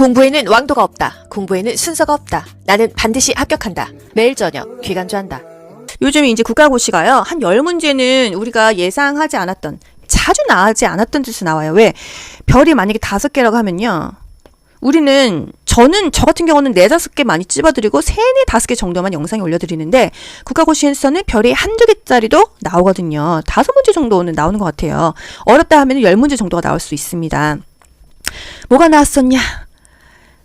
공부에는 왕도가 없다. 공부에는 순서가 없다. 나는 반드시 합격한다. 매일 저녁 귀간주한다. 요즘 이제 국가고시가요. 한 10문제는 우리가 예상하지 않았던, 자주 나오지 않았던 뜻이 나와요. 왜? 별이 만약에 5개라고 하면요. 저는 저 같은 경우는 4, 5개 많이 찝어드리고 3, 4, 5개 정도만 영상에 올려드리는데 국가고시에서는 별이 1-2개짜리도 나오거든요. 5문제 정도는 나오는 것 같아요. 어렵다 하면 10문제 정도가 나올 수 있습니다. 뭐가 나왔었냐?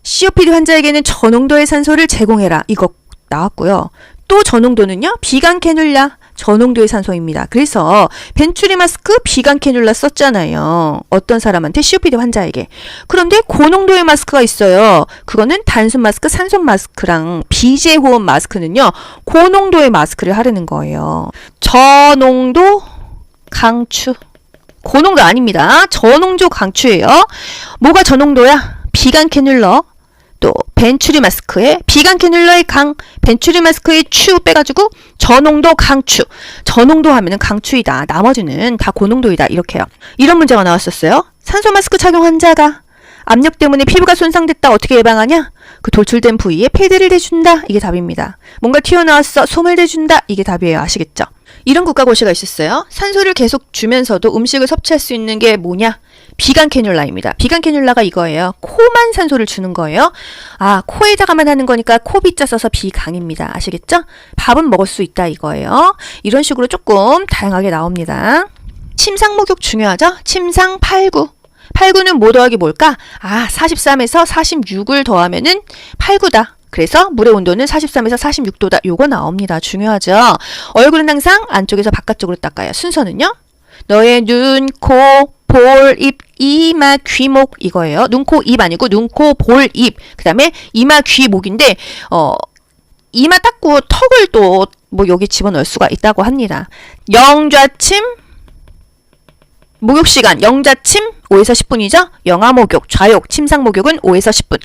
COPD 환자에게는 저농도의 산소를 제공해라. 이거 나왔고요. 또 저농도는요. 비강 캐뉼라. 저농도의 산소입니다. 그래서 벤츄리 마스크 비강 캐뉼라 썼잖아요. 어떤 사람한테 COPD 환자에게. 그런데 고농도의 마스크가 있어요. 그거는 단순 마스크, 산소 마스크랑 비제호흡 마스크는요. 고농도의 마스크를 하려는 거예요. 저농도 강추. 고농도 아닙니다. 저농도 강추예요. 뭐가 저농도야? 비강 캐뉼러. 또 벤츄리 마스크에 비강 캐뉼러의 강, 벤츄리 마스크의 추 빼가지고 저농도 강추. 저농도 하면은 강추이다. 나머지는 다 고농도이다. 이렇게요. 이런 문제가 나왔었어요. 산소 마스크 착용 환자가 압력 때문에 피부가 손상됐다. 어떻게 예방하냐? 그 돌출된 부위에 패드를 대준다. 이게 답입니다. 뭔가 튀어나왔어. 솜을 대준다. 이게 답이에요. 아시겠죠? 이런 국가고시가 있었어요. 산소를 계속 주면서도 음식을 섭취할 수 있는 게 뭐냐? 비강 캐뉼라입니다. 비강 캐뉼라가 이거예요. 코만 산소를 주는 거예요. 아, 코에다가만 하는 거니까 코비자 써서 비강입니다. 아시겠죠? 밥은 먹을 수 있다 이거예요. 이런 식으로 조금 다양하게 나옵니다. 침상 목욕 중요하죠? 침상 89. 89는 뭐 더하기 뭘까? 아, 43에서 46을 더하면은 89다. 그래서 물의 온도는 43에서 46도다. 요거 나옵니다. 중요하죠? 얼굴은 항상 안쪽에서 바깥쪽으로 닦아요. 순서는요? 너의 눈, 코, 볼, 입, 이마, 귀, 목 이거예요. 눈, 코, 입 아니고 눈, 코, 볼, 입. 그 다음에 이마, 귀, 목인데 이마 닦고 턱을 또 뭐 여기 집어넣을 수가 있다고 합니다. 영좌침 목욕 시간 영자침 5에서 10분이죠? 영하 목욕, 좌욕, 침상 목욕은 5에서 10분.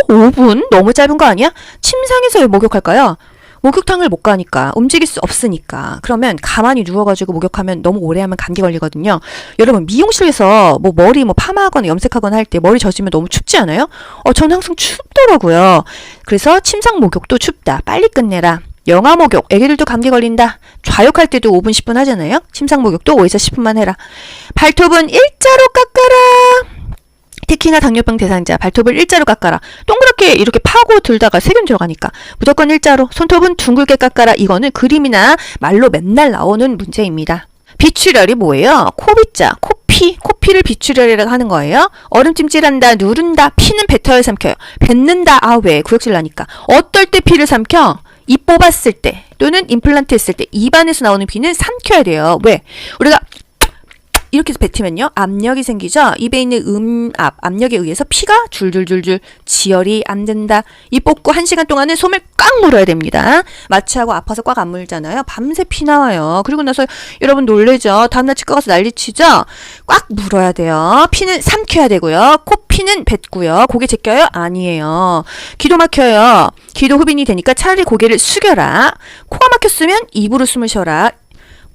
5분? 너무 짧은 거 아니야? 침상에서 왜 목욕할까요? 목욕탕을 못 가니까, 움직일 수 없으니까. 그러면 가만히 누워가지고 목욕하면 너무 오래 하면 감기 걸리거든요. 여러분, 미용실에서 뭐 머리 파마하거나 염색하거나 할 때 머리 젖으면 너무 춥지 않아요? 저는 항상 춥더라고요. 그래서 침상 목욕도 춥다. 빨리 끝내라. 영하 목욕, 애기들도 감기 걸린다. 좌욕할 때도 5분, 10분 하잖아요. 침상 목욕도 5에서 10분만 해라. 발톱은 일자로 깎아라. 특히나 당뇨병 대상자, 발톱을 일자로 깎아라. 동그랗게 이렇게 파고 들다가 세균 들어가니까 무조건 일자로. 손톱은 둥글게 깎아라. 이거는 그림이나 말로 맨날 나오는 문제입니다. 비출혈이 뭐예요? 코비자, 코피를 비출혈이라고 하는 거예요. 얼음찜질한다, 누른다, 피는 뱉어야 삼켜요. 뱉는다, 아 왜? 구역질 나니까. 어떨 때 피를 삼켜? 입 뽑았을 때 또는 임플란트 했을 때 입안에서 나오는 피는 삼켜야 돼요. 왜? 우리가 이렇게 해서 뱉으면요. 압력이 생기죠. 입에 있는 압력에 의해서 피가 줄줄줄줄 지혈이 안 된다. 입 뽑고 1시간 동안은 솜을 꽉 물어야 됩니다. 마취하고 아파서 꽉 안 물잖아요. 밤새 피 나와요. 그리고 나서 여러분 놀래죠. 다음날 치과 가서 난리치죠. 꽉 물어야 돼요. 피는 삼켜야 되고요. 코피는 뱉고요. 고개 제껴요? 아니에요. 기도 막혀요. 기도 흡인이 되니까 차라리 고개를 숙여라. 코가 막혔으면 입으로 숨을 쉬어라.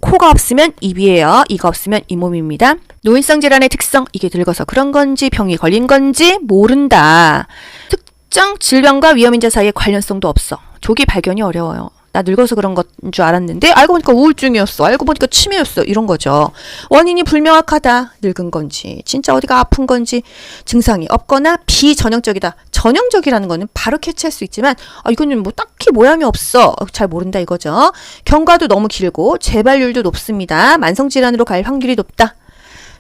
코가 없으면 입이에요. 이가 없으면 잇몸입니다. 노인성 질환의 특성, 이게 늙어서 그런 건지 병이 걸린 건지 모른다. 특정 질병과 위험인자 사이에 관련성도 없어. 조기 발견이 어려워요. 나 늙어서 그런 건 줄 알았는데 알고 보니까 우울증이었어. 알고 보니까 치매였어. 이런 거죠. 원인이 불명확하다. 늙은 건지 진짜 어디가 아픈 건지 증상이 없거나 비전형적이다. 전형적이라는 거는 바로 캐치할 수 있지만 이거는 뭐 딱히 모양이 없어. 잘 모른다 이거죠. 경과도 너무 길고 재발률도 높습니다. 만성질환으로 갈 확률이 높다.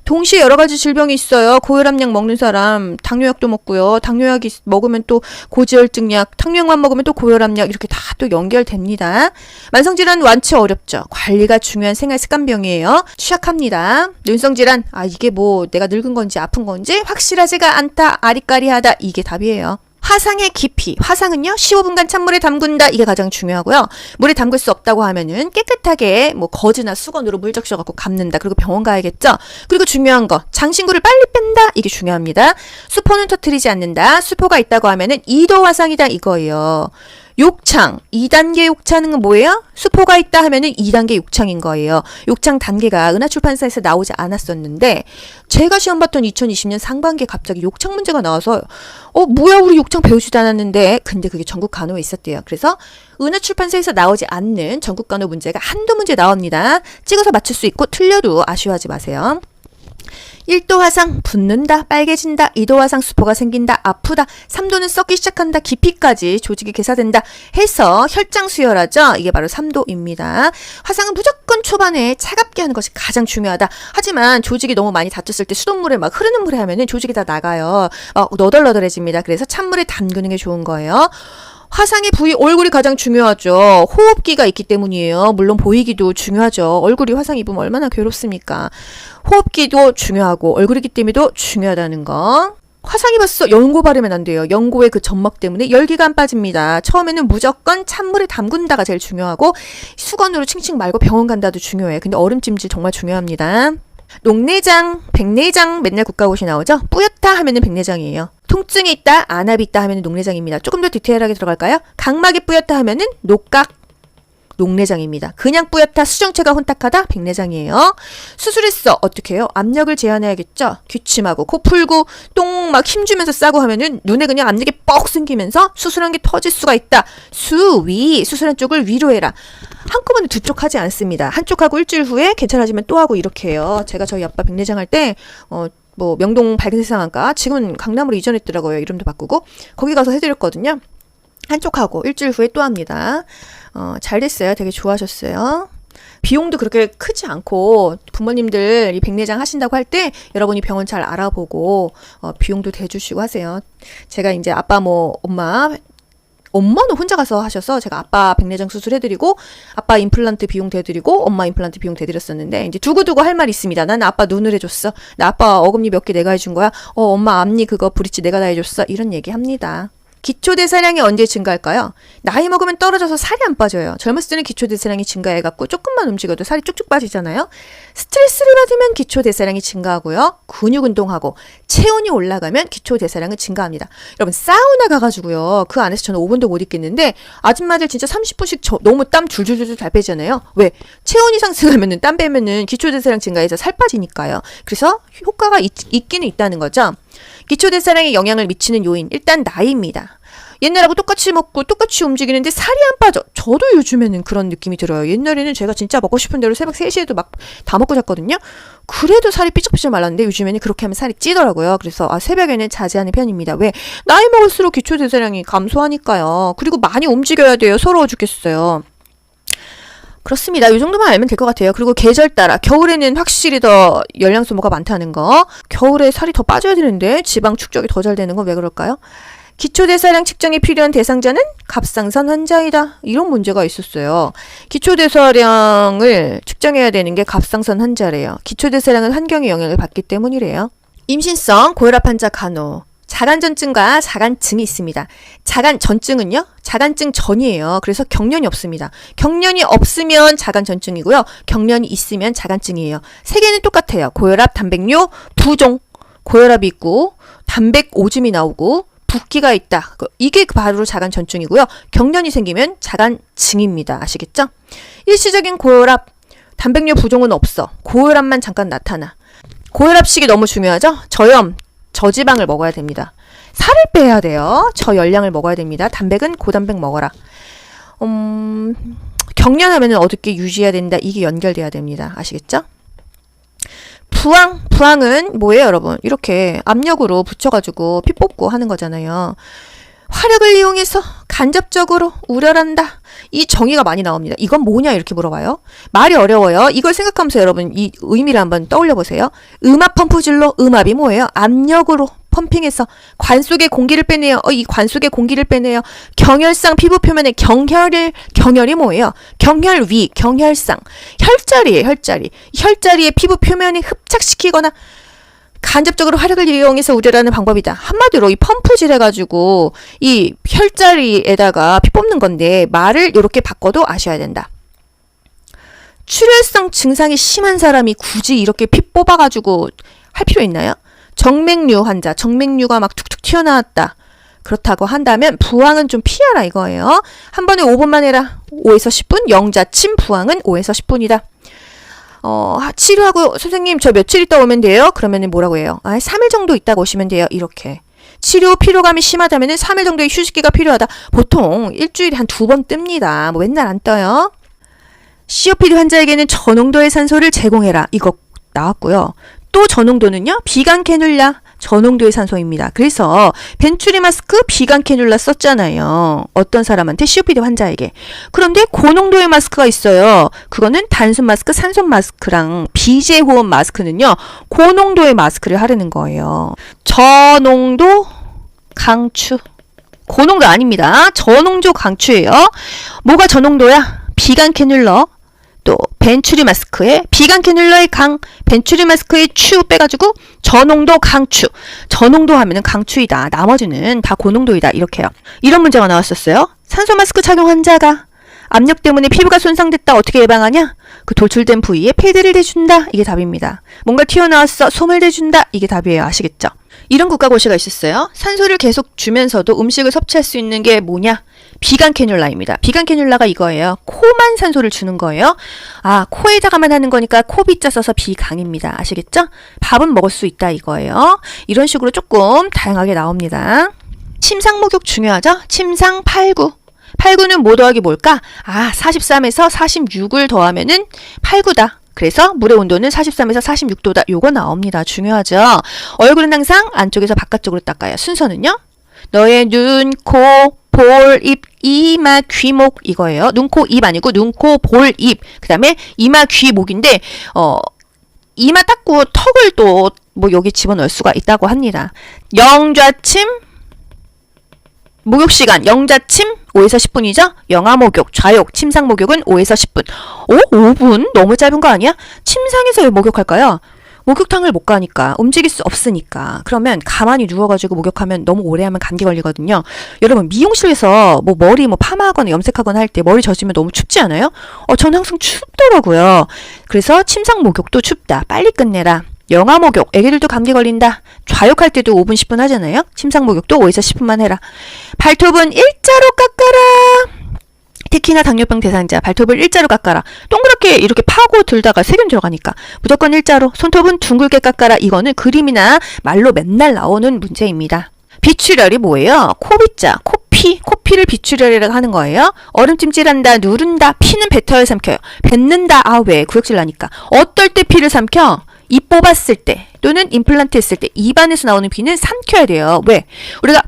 동시에 여러 가지 질병이 있어요. 고혈압약 먹는 사람 당뇨약도 먹고요. 당뇨약이 먹으면 또 고지혈증약, 당뇨약만 먹으면 또 고혈압약 이렇게 다 또 연결됩니다. 만성질환 완치 어렵죠. 관리가 중요한 생활습관병이에요. 취약합니다. 눈성질환, 이게 뭐 내가 늙은 건지 아픈 건지 확실하지가 않다. 아리까리하다. 이게 답이에요. 화상의 깊이. 화상은요, 15분간 찬물에 담근다. 이게 가장 중요하고요. 물에 담글 수 없다고 하면은 깨끗하게 뭐 거즈나 수건으로 물 적셔갖고 감는다. 그리고 병원 가야겠죠. 그리고 중요한 거, 장신구를 빨리 뺀다. 이게 중요합니다. 수포는 터뜨리지 않는다. 수포가 있다고 하면은 2도 화상이다. 이거예요. 욕창. 2단계 욕창은 뭐예요? 수포가 있다 하면은 2단계 욕창인 거예요. 욕창 단계가 은하출판사에서 나오지 않았었는데 제가 시험 봤던 2020년 상반기에 갑자기 욕창 문제가 나와서 뭐야 우리 욕창 배우지도 않았는데 근데 그게 전국 간호에 있었대요. 그래서 은하출판사에서 나오지 않는 전국 간호 문제가 한두 문제 나옵니다. 찍어서 맞출 수 있고 틀려도 아쉬워하지 마세요. 1도 화상 붓는다, 빨개진다, 2도 화상 수포가 생긴다, 아프다, 3도는 썩기 시작한다, 깊이까지 조직이 개사된다 해서 혈장 수혈하죠. 이게 바로 3도입니다. 화상은 무조건 초반에 차갑게 하는 것이 가장 중요하다. 하지만 조직이 너무 많이 다쳤을 때 수돗물에 막 흐르는 물에 하면은 조직이 다 나가요. 너덜너덜해집니다. 그래서 찬물에 담그는 게 좋은 거예요. 화상의 부위 얼굴이 가장 중요하죠. 호흡기가 있기 때문이에요. 물론 보이기도 중요하죠. 얼굴이 화상 입으면 얼마나 괴롭습니까? 호흡기도 중요하고 얼굴이기 때문에도 중요하다는 거. 화상 입었어. 연고 바르면 안 돼요. 연고의 그 점막 때문에 열기가 안 빠집니다. 처음에는 무조건 찬물에 담근다가 제일 중요하고 수건으로 칭칭 말고 병원 간다도 중요해요. 근데 얼음찜질 정말 중요합니다. 녹내장, 백내장 맨날 국가고시 나오죠? 뿌옇다 하면은 백내장이에요. 통증이 있다, 안압이 있다 하면은 녹내장입니다. 조금 더 디테일하게 들어갈까요? 각막이 뿌옇다 하면은 녹각, 녹내장입니다. 그냥 뿌옇다, 수정체가 혼탁하다, 백내장이에요. 수술했어. 어떻게 해요? 압력을 제한해야겠죠? 기침하고 코 풀고 똥 막 힘주면서 싸고 하면은 눈에 그냥 압력이 뻑 생기면서 수술한 게 터질 수가 있다. 수위, 수술한 쪽을 위로 해라. 한꺼번에 두 쪽 하지 않습니다. 한쪽 하고 일주일 후에 괜찮아지면 또 하고 이렇게 해요. 제가 저희 아빠 백내장 할 때 명동 밝은 세상한가 지금은 강남으로 이전했더라고요. 이름도 바꾸고 거기 가서 해드렸거든요. 한쪽 하고 일주일 후에 또 합니다. 잘 됐어요. 되게 좋아하셨어요. 비용도 그렇게 크지 않고 부모님들 이 백내장 하신다고 할 때 여러분이 병원 잘 알아보고 비용도 대주시고 하세요. 제가 이제 아빠 엄마는 혼자 가서 하셔서 제가 아빠 백내장 수술해드리고 아빠 임플란트 비용 대드리고 엄마 임플란트 비용 대드렸었는데 이제 두고두고 할 말이 있습니다. 나는 아빠 눈을 해줬어. 나 아빠 어금니 몇 개 내가 해준 거야. 엄마 앞니 그거 브릿지 내가 다 해줬어. 이런 얘기 합니다. 기초대사량이 언제 증가할까요? 나이 먹으면 떨어져서 살이 안 빠져요. 젊었을 때는 기초대사량이 증가해갖고 조금만 움직여도 살이 쭉쭉 빠지잖아요. 스트레스를 받으면 기초대사량이 증가하고요. 근육 운동하고 체온이 올라가면 기초대사량은 증가합니다. 여러분 사우나 가가지고요. 그 안에서 저는 5분도 못 있겠는데 아줌마들 진짜 30분씩 너무 땀 줄줄줄 잘 빼잖아요. 왜? 체온이 상승하면은 땀 빼면은 기초대사량 증가해서 살 빠지니까요. 그래서 효과가 있기는 있다는 거죠. 기초대사량에 영향을 미치는 요인 일단 나이입니다. 옛날하고 똑같이 먹고 똑같이 움직이는데 살이 안 빠져. 저도 요즘에는 그런 느낌이 들어요. 옛날에는 제가 진짜 먹고 싶은 대로 새벽 3시에도 막 다 먹고 잤거든요. 그래도 살이 삐쩍삐쩍 말랐는데 요즘에는 그렇게 하면 살이 찌더라고요. 그래서 새벽에는 자제하는 편입니다. 왜? 나이 먹을수록 기초대사량이 감소하니까요. 그리고 많이 움직여야 돼요. 서러워 죽겠어요. 그렇습니다. 이 정도만 알면 될 것 같아요. 그리고 계절 따라 겨울에는 확실히 더 열량 소모가 많다는 거. 겨울에 살이 더 빠져야 되는데 지방 축적이 더 잘 되는 건 왜 그럴까요? 기초대사량 측정이 필요한 대상자는 갑상선 환자이다. 이런 문제가 있었어요. 기초대사량을 측정해야 되는 게 갑상선 환자래요. 기초대사량은 환경의 영향을 받기 때문이래요. 임신성 고혈압 환자 간호. 자간전증과 자간증이 있습니다. 자간전증은요? 자간증 전이에요. 그래서 경련이 없습니다. 경련이 없으면 자간전증이고요. 경련이 있으면 자간증이에요. 세 개는 똑같아요. 고혈압, 단백뇨, 부종. 고혈압이 있고 단백 오줌이 나오고 붓기가 있다. 이게 바로 자간전증이고요. 경련이 생기면 자간증입니다. 아시겠죠? 일시적인 고혈압, 단백뇨 부종은 없어. 고혈압만 잠깐 나타나. 고혈압식이 너무 중요하죠? 저염, 저지방을 먹어야 됩니다. 살을 빼야 돼요. 저열량을 먹어야 됩니다. 단백은 고단백 먹어라. 경련하면 어둡게 유지해야 된다. 이게 연결돼야 됩니다. 아시겠죠? 부항은 뭐예요, 여러분? 이렇게 압력으로 붙여가지고 피 뽑고 하는 거잖아요. 화력을 이용해서 간접적으로 우려한다. 이 정의가 많이 나옵니다. 이건 뭐냐 이렇게 물어봐요. 말이 어려워요. 이걸 생각하면서 여러분 이 의미를 한번 떠올려 보세요. 음압 펌프질로 음압이 뭐예요? 압력으로 펌핑해서 관 속에 공기를 빼내요. 이 관 속에 공기를 빼내요. 경혈상 피부 표면에 경혈이 뭐예요? 경혈위, 경혈상. 혈자리예요, 혈자리. 혈자리의 피부 표면에 흡착시키거나 간접적으로 화력을 이용해서 우려하는 방법이다. 한마디로 이 펌프질 해가지고 이 혈자리에다가 피 뽑는 건데 말을 이렇게 바꿔도 아셔야 된다. 출혈성 증상이 심한 사람이 굳이 이렇게 피 뽑아가지고 할 필요 있나요? 정맥류 환자, 정맥류가 막 툭툭 튀어나왔다. 그렇다고 한다면 부항은 좀 피하라 이거예요. 한 번에 5분만 해라. 5에서 10분. 영자침 부항은 5에서 10분이다. 치료하고 선생님 저 며칠 있다 오면 돼요? 그러면은 뭐라고 해요? 3일 정도 있다가 오시면 돼요. 이렇게. 치료 피로감이 심하다면은 3일 정도의 휴식기가 필요하다. 보통 일주일에 한 2번 뜹니다. 뭐 맨날 안 떠요. COPD 환자에게는 저농도의 산소를 제공해라. 이거 나왔고요. 또 저농도는요. 비강 캐뉼라 저농도의 산소입니다. 그래서 벤츄리 마스크 비강 캐뉼라 썼잖아요. 어떤 사람한테 COPD 환자에게. 그런데 고농도의 마스크가 있어요. 그거는 단순 마스크, 산소 마스크랑 비제호흡 마스크는요. 고농도의 마스크를 하려는 거예요. 저농도 강추. 고농도 아닙니다. 저농도 강추예요. 뭐가 저농도야? 비강 캐뉼러. 또 벤츄리 마스크에 비강 캐뉼러의 강, 벤츄리 마스크의 추 빼가지고 저농도 강추. 저농도 하면은 강추이다. 나머지는 다 고농도이다. 이렇게요. 이런 문제가 나왔었어요. 산소 마스크 착용 환자가 압력 때문에 피부가 손상됐다. 어떻게 예방하냐? 그 돌출된 부위에 패드를 대준다. 이게 답입니다. 뭔가 튀어나왔어. 솜을 대준다. 이게 답이에요. 아시겠죠? 이런 국가고시가 있었어요. 산소를 계속 주면서도 음식을 섭취할 수 있는 게 뭐냐? 비강 캐뉼라입니다. 비강 캐뉼라가 이거예요. 코만 산소를 주는 거예요. 코에다가만 하는 거니까 코비자 써서 비강입니다. 아시겠죠? 밥은 먹을 수 있다 이거예요. 이런 식으로 조금 다양하게 나옵니다. 침상 목욕 중요하죠? 침상 89. 89는 뭐 더하기 뭘까? 43에서 46을 더하면은 89다. 그래서 물의 온도는 43에서 46도다. 요거 나옵니다. 중요하죠? 얼굴은 항상 안쪽에서 바깥쪽으로 닦아요. 순서는요? 너의 눈, 코, 볼, 입, 이마, 귀, 목 이거예요. 눈, 코, 입 아니고 눈, 코, 볼, 입. 그 다음에 이마, 귀, 목인데 이마 닦고 턱을 또 뭐 여기 집어넣을 수가 있다고 합니다. 영좌침 목욕 시간 영자침 5에서 10분이죠? 영아 목욕, 좌욕, 침상 목욕은 5에서 10분. 5분? 너무 짧은 거 아니야? 침상에서 왜 목욕할까요? 목욕탕을 못 가니까, 움직일 수 없으니까. 그러면 가만히 누워가지고 목욕하면 너무 오래 하면 감기 걸리거든요. 여러분, 미용실에서 뭐 머리 파마하거나 염색하거나 할 때 머리 젖으면 너무 춥지 않아요? 저는 항상 춥더라고요. 그래서 침상 목욕도 춥다. 빨리 끝내라. 영아 목욕, 애기들도 감기 걸린다. 좌욕할 때도 5분, 10분 하잖아요. 침상 목욕도 5에서 10분만 해라. 발톱은 일자로 깎아라. 특히나 당뇨병 대상자, 발톱을 일자로 깎아라. 동그랗게 이렇게 파고 들다가 세균 들어가니까 무조건 일자로. 손톱은 둥글게 깎아라. 이거는 그림이나 말로 맨날 나오는 문제입니다. 비출혈이 뭐예요? 코비자, 코피를 비출혈이라고 하는 거예요. 얼음찜질한다, 누른다, 피는 뱉어야 삼켜요. 뱉는다, 왜? 구역질 나니까. 어떨 때 피를 삼켜? 입 뽑았을 때 또는 임플란트 했을 때 입안에서 나오는 피는 삼켜야 돼요. 왜? 우리가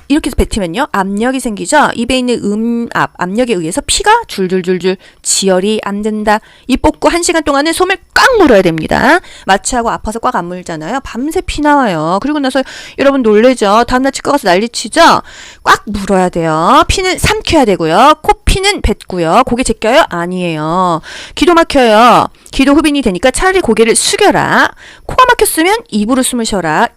이렇게 해서 뱉으면요. 압력이 생기죠. 입에 있는 압력에 의해서 피가 줄줄줄줄 지혈이 안 된다. 입 뽑고 1시간 동안은 솜을 꽉 물어야 됩니다. 마취하고 아파서 꽉 안 물잖아요. 밤새 피 나와요. 그리고 나서 여러분 놀래죠. 다음날 치과 가서 난리치죠. 꽉 물어야 돼요. 피는 삼켜야 되고요. 코피는 뱉고요. 고개 제껴요? 아니에요. 기도 막혀요. 기도 흡인이 되니까 차라리 고개를 숙여라. 코가 막혔으면 입으로 숨을 쉬어라.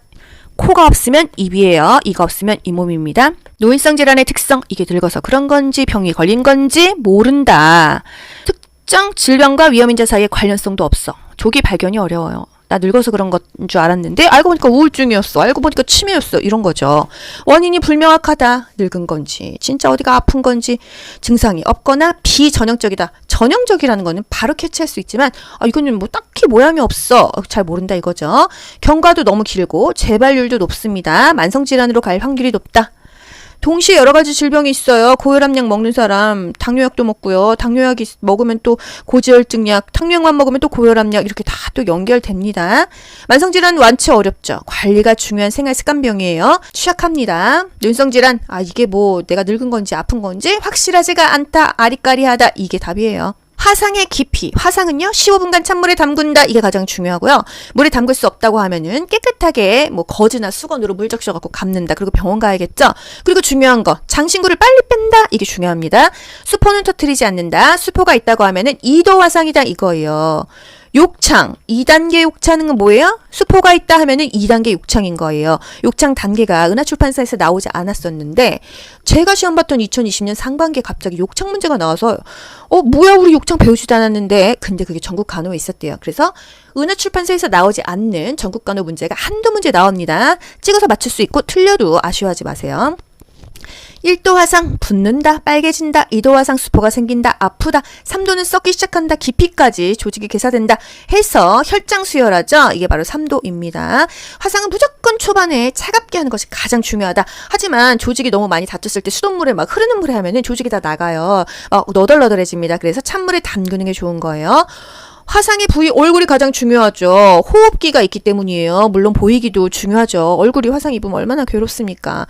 코가 없으면 입이에요. 이가 없으면 잇몸입니다. 노인성 질환의 특성, 이게 늙어서 그런 건지 병이 걸린 건지 모른다. 특정 질병과 위험인자 사이에 관련성도 없어. 조기 발견이 어려워요. 나 늙어서 그런 건 줄 알았는데 알고 보니까 우울증이었어. 알고 보니까 치매였어. 이런 거죠. 원인이 불명확하다. 늙은 건지 진짜 어디가 아픈 건지 증상이 없거나 비전형적이다. 전형적이라는 거는 바로 캐치할 수 있지만 이거는 뭐 딱히 모양이 없어. 잘 모른다 이거죠. 경과도 너무 길고 재발률도 높습니다. 만성질환으로 갈 확률이 높다. 동시에 여러 가지 질병이 있어요. 고혈압약 먹는 사람 당뇨약도 먹고요. 당뇨약이 먹으면 또 고지혈증약, 당뇨약만 먹으면 또 고혈압약 이렇게 다 또 연결됩니다. 만성질환 완치 어렵죠. 관리가 중요한 생활습관병이에요. 취약합니다. 눈성질환, 이게 뭐 내가 늙은 건지 아픈 건지 확실하지가 않다. 아리까리하다. 이게 답이에요. 화상의 깊이. 화상은요, 15분간 찬물에 담근다. 이게 가장 중요하고요. 물에 담글 수 없다고 하면은 깨끗하게 거즈나 수건으로 물 적셔갖고 감는다. 그리고 병원 가야겠죠? 그리고 중요한 거, 장신구를 빨리 뺀다. 이게 중요합니다. 수포는 터뜨리지 않는다. 수포가 있다고 하면은 2도 화상이다. 이거예요. 욕창, 2단계 욕창은 뭐예요? 수포가 있다 하면은 2단계 욕창인 거예요. 욕창 단계가 은하출판사에서 나오지 않았었는데 제가 시험 봤던 2020년 상반기에 갑자기 욕창 문제가 나와서 뭐야 우리 욕창 배우지도 않았는데 근데 그게 전국 간호에 있었대요. 그래서 은하출판사에서 나오지 않는 전국 간호 문제가 한두 문제 나옵니다. 찍어서 맞출 수 있고 틀려도 아쉬워하지 마세요. 1도 화상 붓는다, 빨개진다, 2도 화상 수포가 생긴다, 아프다, 3도는 썩기 시작한다, 깊이까지 조직이 개사된다 해서 혈장 수혈하죠. 이게 바로 3도입니다. 화상은 무조건 초반에 차갑게 하는 것이 가장 중요하다. 하지만 조직이 너무 많이 다쳤을 때 수돗물에 막 흐르는 물에 하면은 조직이 다 나가요. 너덜너덜해집니다. 그래서 찬물에 담그는 게 좋은 거예요. 화상의 부위 얼굴이 가장 중요하죠. 호흡기가 있기 때문이에요. 물론 보이기도 중요하죠. 얼굴이 화상 입으면 얼마나 괴롭습니까.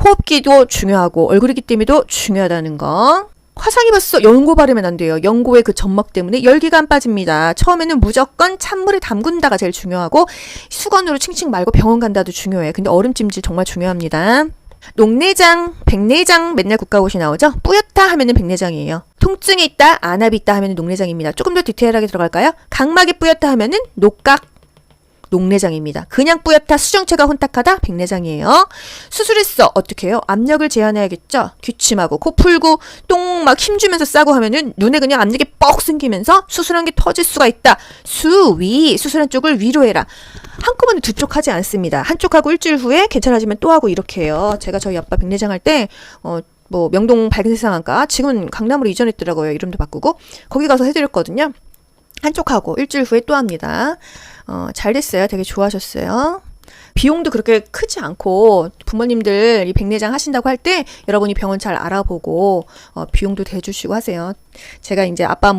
호흡기도 중요하고 얼굴이기 때문에도 중요하다는 거. 화상 입었어. 연고 바르면 안 돼요. 연고의 그 점막 때문에 열기가 안 빠집니다. 처음에는 무조건 찬물에 담근다가 제일 중요하고 수건으로 칭칭 말고 병원 간다도 중요해. 근데 얼음찜질 정말 중요합니다. 녹내장, 백내장 맨날 국가고시 나오죠? 뿌옇다 하면은 백내장이에요. 통증이 있다, 안압이 있다 하면은 녹내장입니다. 조금 더 디테일하게 들어갈까요? 각막이 뿌옇다 하면은 녹각, 녹내장입니다. 그냥 뿌옇다, 수정체가 혼탁하다, 백내장이에요. 수술했어. 어떻게 해요? 압력을 제한해야겠죠? 기침하고 코 풀고 똥 막 힘주면서 싸고 하면은 눈에 그냥 압력이 뻑 생기면서 수술한 게 터질 수가 있다. 수위, 수술한 쪽을 위로 해라. 한꺼번에 두 쪽 하지 않습니다. 한쪽 하고 일주일 후에 괜찮아지면 또 하고 이렇게 해요. 제가 저희 아빠 백내장 할 때 명동 밝은 세상한가 지금은 강남으로 이전했더라고요. 이름도 바꾸고 거기 가서 해드렸거든요. 한쪽 하고 일주일 후에 또 합니다. 잘 됐어요. 되게 좋아하셨어요. 비용도 그렇게 크지 않고 부모님들 이 백내장 하신다고 할 때 여러분이 병원 잘 알아보고 비용도 대주시고 하세요. 제가 이제 아빠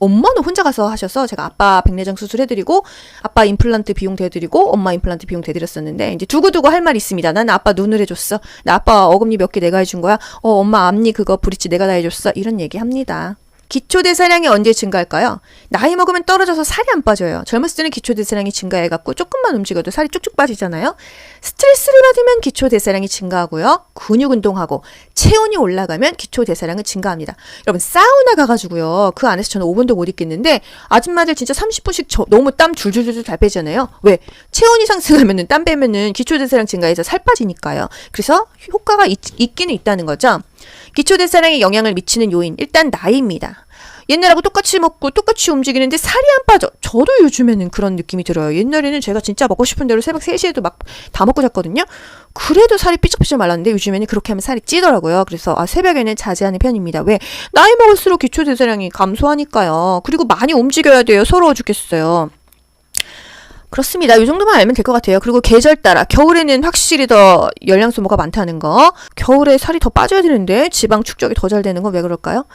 엄마는 혼자 가서 하셔서 제가 아빠 백내장 수술해드리고 아빠 임플란트 비용 대드리고 엄마 임플란트 비용 대드렸었는데 이제 두고두고 할 말이 있습니다. 나는 아빠 눈을 해줬어. 나 아빠 어금니 몇 개 내가 해준 거야. 엄마 앞니 그거 브릿지 내가 다 해줬어. 이런 얘기 합니다. 기초대사량이 언제 증가할까요? 나이 먹으면 떨어져서 살이 안 빠져요. 젊었을 때는 기초대사량이 증가해갖고 조금만 움직여도 살이 쭉쭉 빠지잖아요. 스트레스를 받으면 기초대사량이 증가하고요. 근육 운동하고 체온이 올라가면 기초대사량은 증가합니다. 여러분 사우나 가가지고요. 그 안에서 저는 5분도 못 있겠는데 아줌마들 진짜 30분씩 너무 땀 줄줄줄 잘 빼잖아요. 왜? 체온이 상승하면은 땀 빼면은 기초대사량 증가해서 살 빠지니까요. 그래서 효과가 있기는 있다는 거죠. 기초대사량에 영향을 미치는 요인 일단 나이입니다. 옛날하고 똑같이 먹고 똑같이 움직이는데 살이 안 빠져. 저도 요즘에는 그런 느낌이 들어요. 옛날에는 제가 진짜 먹고 싶은 대로 새벽 3시에도 막 다 먹고 잤거든요. 그래도 살이 삐쩍삐쩍 말랐는데 요즘에는 그렇게 하면 살이 찌더라고요. 그래서 새벽에는 자제하는 편입니다. 왜? 나이 먹을수록 기초대사량이 감소하니까요. 그리고 많이 움직여야 돼요. 서러워 죽겠어요. 그렇습니다. 이 정도만 알면 될 것 같아요. 그리고 계절 따라 겨울에는 확실히 더 열량 소모가 많다는 거. 겨울에 살이 더 빠져야 되는데 지방 축적이 더 잘 되는 건 왜 그럴까요?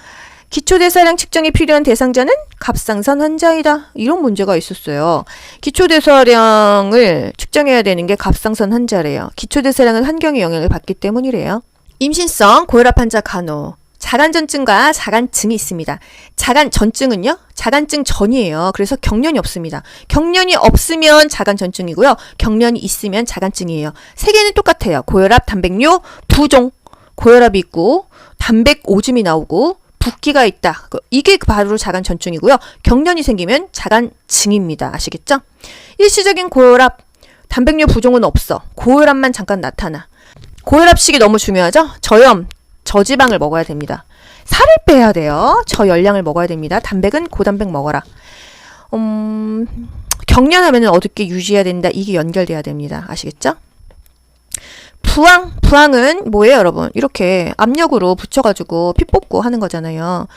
기초대사량 측정이 필요한 대상자는 갑상선 환자이다. 이런 문제가 있었어요. 기초대사량을 측정해야 되는 게 갑상선 환자래요. 기초대사량은 환경의 영향을 받기 때문이래요. 임신성 고혈압 환자 간호. 자간전증과 자간증이 있습니다. 자간전증은요? 자간증 전이에요. 그래서 경련이 없습니다. 경련이 없으면 자간전증이고요. 경련이 있으면 자간증이에요. 세 개는 똑같아요. 고혈압, 단백뇨, 부종. 고혈압이 있고 단백 오줌이 나오고 붓기가 있다. 이게 바로 자간전증이고요. 경련이 생기면 자간증입니다. 아시겠죠? 일시적인 고혈압, 단백뇨 부종은 없어. 고혈압만 잠깐 나타나. 고혈압식이 너무 중요하죠? 저염, 저지방을 먹어야 됩니다. 살을 빼야 돼요. 저열량을 먹어야 됩니다. 단백은 고단백 먹어라. 경련하면 어둡게 유지해야 된다. 이게 연결돼야 됩니다. 아시겠죠? 부항은 뭐예요, 여러분? 이렇게 압력으로 붙여가지고 피 뽑고 하는 거잖아요.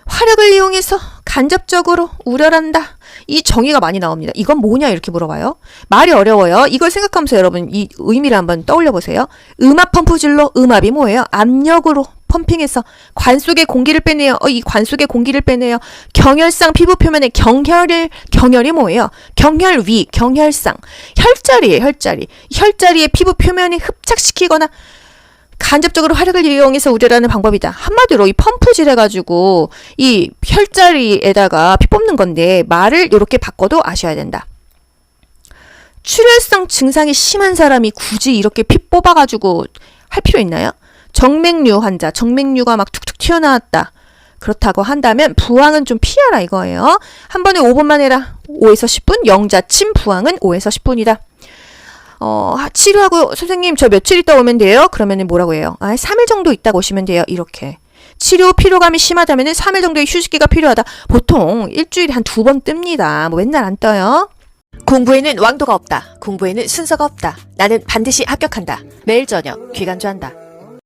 화력을 이용해서 간접적으로 우려한다. 이 정의가 많이 나옵니다. 이건 뭐냐 이렇게 물어봐요. 말이 어려워요. 이걸 생각하면서 여러분 이 의미를 한번 떠올려 보세요. 음압 펌프질로 음압이 뭐예요? 압력으로 펌핑해서 관 속에 공기를 빼내요. 이 관 속에 공기를 빼내요. 경혈상 피부 표면에 경혈이 뭐예요? 경혈위, 경혈상. 혈자리예요, 혈자리. 혈자리의 피부 표면에 흡착시키거나 간접적으로 화력을 이용해서 우려하는 방법이다. 한마디로 이 펌프질 해가지고 이 혈자리에다가 피 뽑는 건데 말을 이렇게 바꿔도 아셔야 된다. 출혈성 증상이 심한 사람이 굳이 이렇게 피 뽑아가지고 할 필요 있나요? 정맥류 환자, 정맥류가 막 툭툭 튀어나왔다. 그렇다고 한다면 부항은 좀 피하라 이거예요. 한 번에 5분만 해라. 5에서 10분. 영자침 부항은 5에서 10분이다. 치료하고 선생님 저 며칠 있다 오면 돼요? 그러면은 뭐라고 해요? 3일 정도 있다가 오시면 돼요. 이렇게. 치료 피로감이 심하다면은 3일 정도의 휴식기가 필요하다. 보통 일주일에 한 2번 뜹니다. 뭐 맨날 안 떠요. 공부에는 왕도가 없다. 공부에는 순서가 없다. 나는 반드시 합격한다. 매일 저녁 귀간주한다.